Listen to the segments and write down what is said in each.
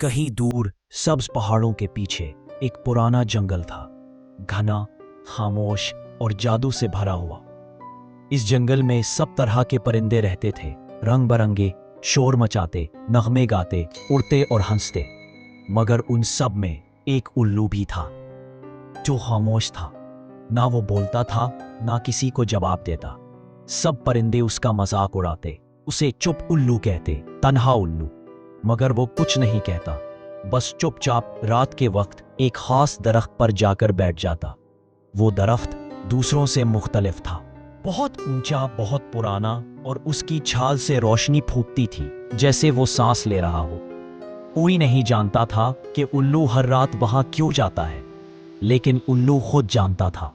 कहीं दूर सब्ज पहाड़ों के पीछे एक पुराना जंगल था, घना, खामोश और जादू से भरा हुआ। इस जंगल में सब तरह के परिंदे रहते थे, रंग बरंगे, शोर मचाते, नगमे गाते, उड़ते और हंसते। मगर उन सब में एक उल्लू भी था जो खामोश था। ना वो बोलता था, ना किसी को जवाब देता। सब परिंदे उसका मजाक उड़ाते, उसे चुप उल्लू कहते, तन्हा उल्लू। मगर वो कुछ नहीं कहता, बस चुपचाप रात के वक्त एक खास दरख्त पर जाकर बैठ जाता। वो दरख्त दूसरों से मुख्तलिफ था, बहुत ऊंचा, बहुत पुराना, और उसकी छाल से रोशनी फूटती थी जैसे वो सांस ले रहा हो। कोई नहीं जानता था कि उल्लू हर रात वहां क्यों जाता है, लेकिन उल्लू खुद जानता था।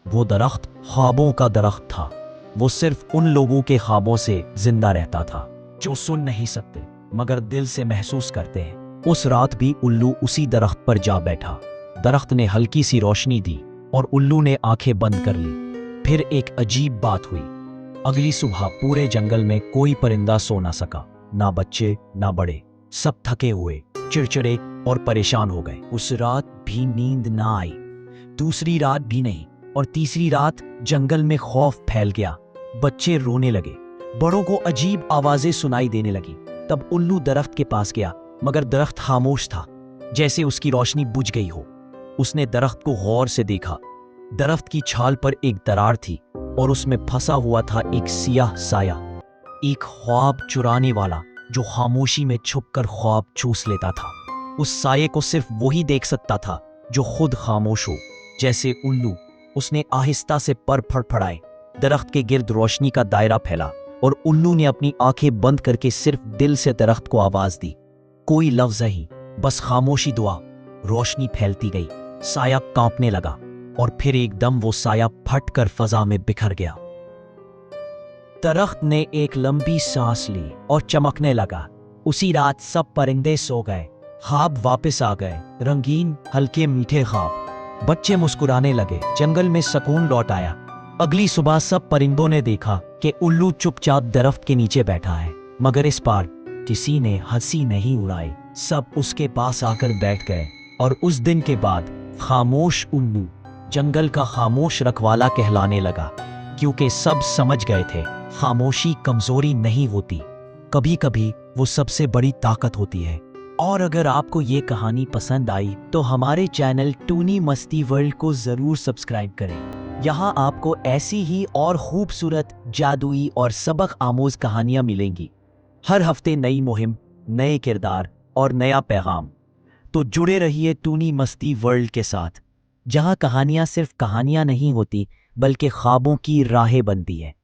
वो दरख्त ख्वाबों का दरख्त था। वो सिर्फ उन लोगों के ख्वाबों से जिंदा रहता था जो सुन नहीं सकते मगर दिल से महसूस करते हैं। उस रात भी उल्लू उसी दरख्त पर जा बैठा। दरख्त ने हल्की सी रोशनी दी और उल्लू ने आंखें बंद कर ली। फिर एक अजीब बात हुई। अगली सुबह पूरे जंगल में कोई परिंदा सो ना सका, ना बच्चे ना बड़े। सब थके हुए, चिड़चिड़े और परेशान हो गए। उस रात भी नींद ना आई, दूसरी रात भी नहीं, और तीसरी रात जंगल में खौफ फैल गया। बच्चे रोने लगे, बड़ों को अजीब आवाजें सुनाई देने लगी। तब उल्लू दरख्त के पास गया, मगर दरख्त खामोश था, जैसे उसकी रोशनी बुझ गई हो। उसने दरख्त को गौर से देखा। दरख्त की छाल पर एक दरार थी और उसमें फंसा हुआ था एक सियाह साया, एक ख्वाब चुराने वाला जो खामोशी में छुपकर ख्वाब चूस लेता था। उस साये को सिर्फ वही देख सकता था जो खुद खामोश हो, जैसे उल्लू। उसने आहिस्ता से पर फड़फड़ाए, दरख्त के गिर्द रोशनी का दायरा फैला, और उल्लू ने अपनी आंखें बंद करके सिर्फ दिल से दरख्त को आवाज दी। कोई लफ्ज नहीं, बस खामोशी दुआ। रोशनी फैलती गई, साया कांपने लगा, और फिर एकदम वो साया फट कर फजा में बिखर गया। दरख्त ने एक लंबी सांस ली और चमकने लगा। उसी रात सब परिंदे सो गए, ख्वाब वापस आ गए, रंगीन, हल्के, मीठे ख्वाब। बच्चे मुस्कुराने लगे, जंगल में सुकून लौट आया। अगली सुबह सब परिंदों ने देखा कि उल्लू चुपचाप दरख्त के नीचे बैठा है, मगर इस बार किसी ने हंसी नहीं उड़ाई। सब उसके पास आकर बैठ गए, और उस दिन के बाद खामोश उल्लू जंगल का खामोश रखवाला कहलाने लगा, क्योंकि सब समझ गए थे खामोशी कमजोरी नहीं होती, कभी कभी वो सबसे बड़ी ताकत होती है। और अगर आपको ये कहानी पसंद आई तो हमारे चैनल टूनी मस्ती वर्ल्ड को जरूर सब्सक्राइब करें। यहाँ आपको ऐसी ही और खूबसूरत, जादुई और सबक आमोज कहानियाँ मिलेंगी। हर हफ्ते नई मुहिम, नए किरदार और नया पैगाम। तो जुड़े रहिए टूनी मस्ती वर्ल्ड के साथ, जहाँ कहानियाँ सिर्फ कहानियाँ नहीं होती बल्कि ख्वाबों की राहें बनती है।